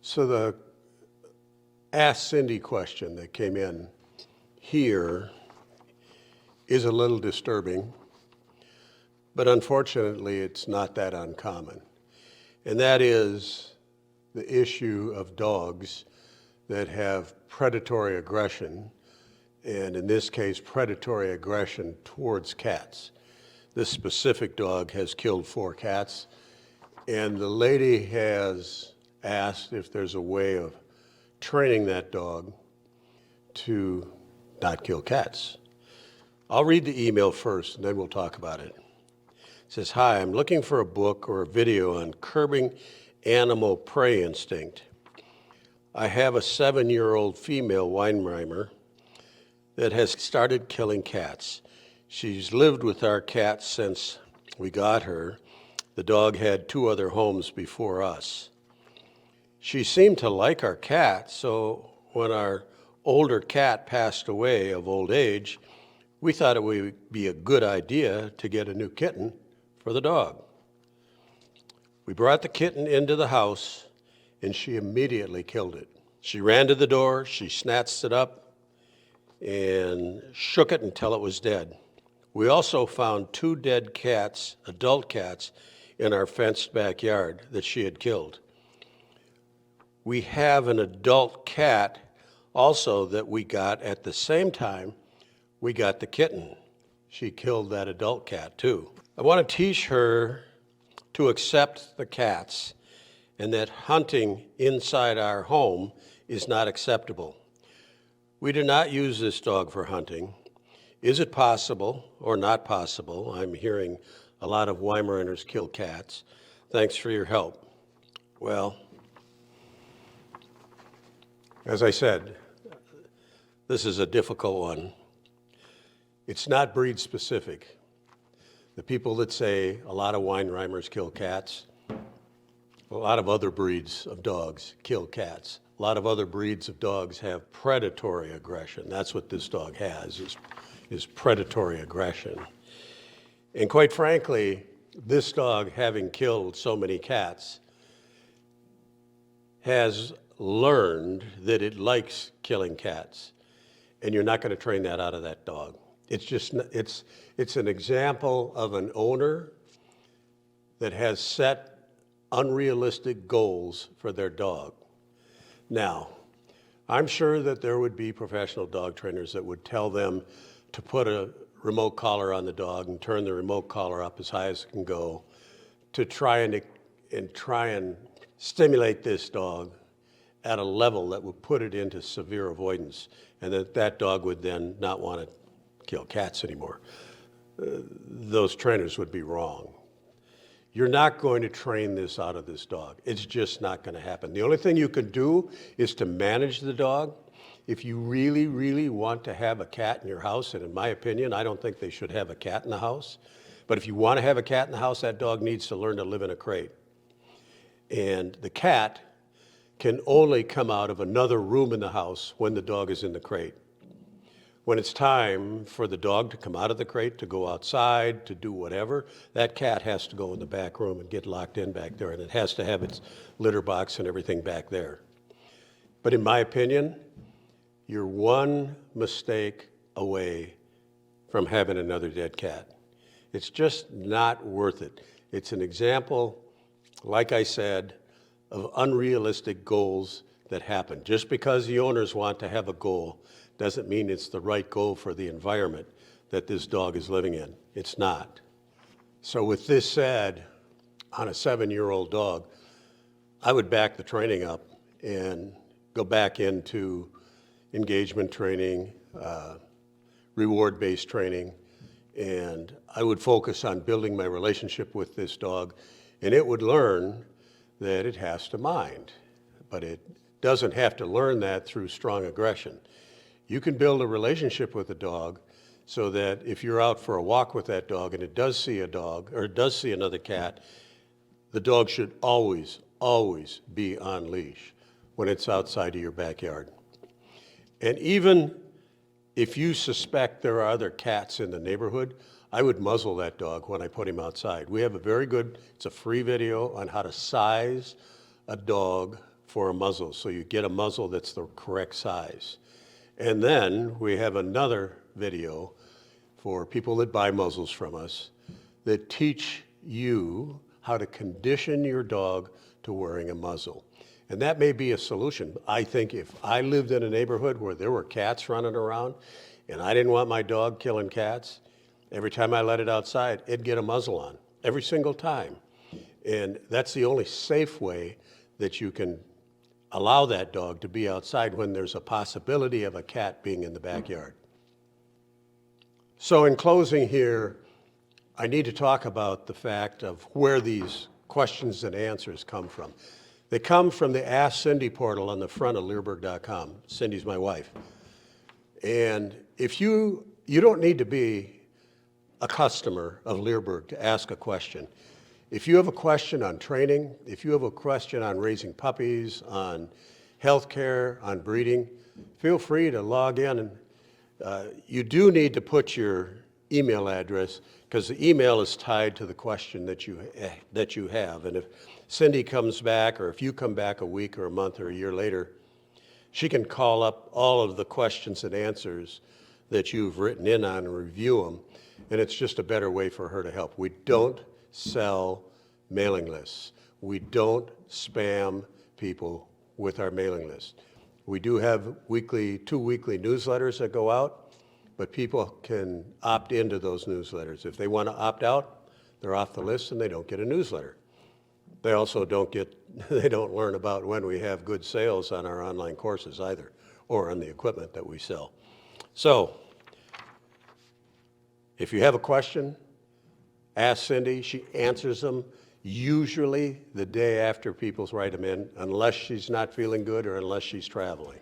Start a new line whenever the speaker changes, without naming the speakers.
So the Ask Cindy question that came in here is a little disturbing, but unfortunately it's not that uncommon. And that is the issue of dogs that have predatory aggression, and in this case, predatory aggression towards cats. This specific dog has killed 4 cats, and the lady has asked if there's a way of training that dog to not kill cats. I'll read the email first, and then we'll talk about it. It says, "Hi, I'm looking for a book or a video on curbing animal prey instinct. I have a 7-year-old female Weimaraner that has started killing cats. She's lived with our cat since we got her. The dog had 2 other homes before us. She seemed to like our cat, so when our older cat passed away of old age, we thought it would be a good idea to get a new kitten for the dog. We brought the kitten into the house, and she immediately killed it. She ran to the door, she snatched it up, and shook it until it was dead. We also found 2 dead cats, adult cats, in our fenced backyard that she had killed. We have an adult cat also that we got at the same time we got the kitten. She killed that adult cat too. I want to teach her to accept the cats and that hunting inside our home is not acceptable. We do not use this dog for hunting. Is it possible or not possible? I'm hearing a lot of Weimaraners kill cats. Thanks for your help." Well, as I said, this is a difficult one. It's not breed specific. The people that say a lot of Weimaraners kill cats, a lot of other breeds of dogs kill cats. A lot of other breeds of dogs have predatory aggression. That's what this dog has, is predatory aggression. And quite frankly, this dog, having killed so many cats, has learned that it likes killing cats. And you're not going to train that out of that dog. It's an example of an owner that has set unrealistic goals for their dog. Now, I'm sure that there would be professional dog trainers that would tell them to put a remote collar on the dog and turn the remote collar up as high as it can go to try and stimulate this dog at a level that would put it into severe avoidance, and that dog would then not want to kill cats anymore. Those trainers would be wrong. You're not going to train this out of this dog. It's just not going to happen. The only thing you can do is to manage the dog. If you really, really want to have a cat in your house, and in my opinion, I don't think they should have a cat in the house, but if you want to have a cat in the house, that dog needs to learn to live in a crate. And the cat can only come out of another room in the house when the dog is in the crate. When it's time for the dog to come out of the crate, to go outside, to do whatever, that cat has to go in the back room and get locked in back there, and it has to have its litter box and everything back there. But in my opinion, you're one mistake away from having another dead cat. It's just not worth it. It's an example, like I said, of unrealistic goals that happen. Just because the owners want to have a goal doesn't mean it's the right goal for the environment that this dog is living in. It's not. So with this said, on a 7-year-old dog, I would back the training up and go back into engagement training, reward-based training, and I would focus on building my relationship with this dog, and it would learn that it has to mind, but it doesn't have to learn that through strong aggression. You can build a relationship with a dog so that if you're out for a walk with that dog and it does see a dog or it does see another cat, the dog should always, always be on leash when it's outside of your backyard. And even if you suspect there are other cats in the neighborhood, I would muzzle that dog when I put him outside. We have it's a free video on how to size a dog for a muzzle, so you get a muzzle that's the correct size. And then we have another video for people that buy muzzles from us that teach you how to condition your dog to wearing a muzzle. And that may be a solution. I think if I lived in a neighborhood where there were cats running around and I didn't want my dog killing cats, every time I let it outside, it'd get a muzzle on, every single time. And that's the only safe way that you can allow that dog to be outside when there's a possibility of a cat being in the backyard. So in closing here, I need to talk about the fact of where these questions and answers come from. They come from the Ask Cindy portal on the front of Leerburg.com. Cindy's my wife. And if you don't need to be a customer of Leerburg to ask a question. If you have a question on training, if you have a question on raising puppies, on healthcare, on breeding, feel free to log in. And you do need to put your email address, because the email is tied to the question that you have. And if Cindy comes back, or if you come back a week or a month or a year later, she can call up all of the questions and answers that you've written in on and review them. And it's just a better way for her to help. We don't sell mailing lists. We don't spam people with our mailing list. We do have two weekly newsletters that go out, but people can opt into those newsletters. If they want to opt out, they're off the list and they don't get a newsletter. They also don't learn about when we have good sales on our online courses either, or on the equipment that we sell. So, if you have a question, ask Cindy. She answers them usually the day after people write them in, unless she's not feeling good or unless she's traveling.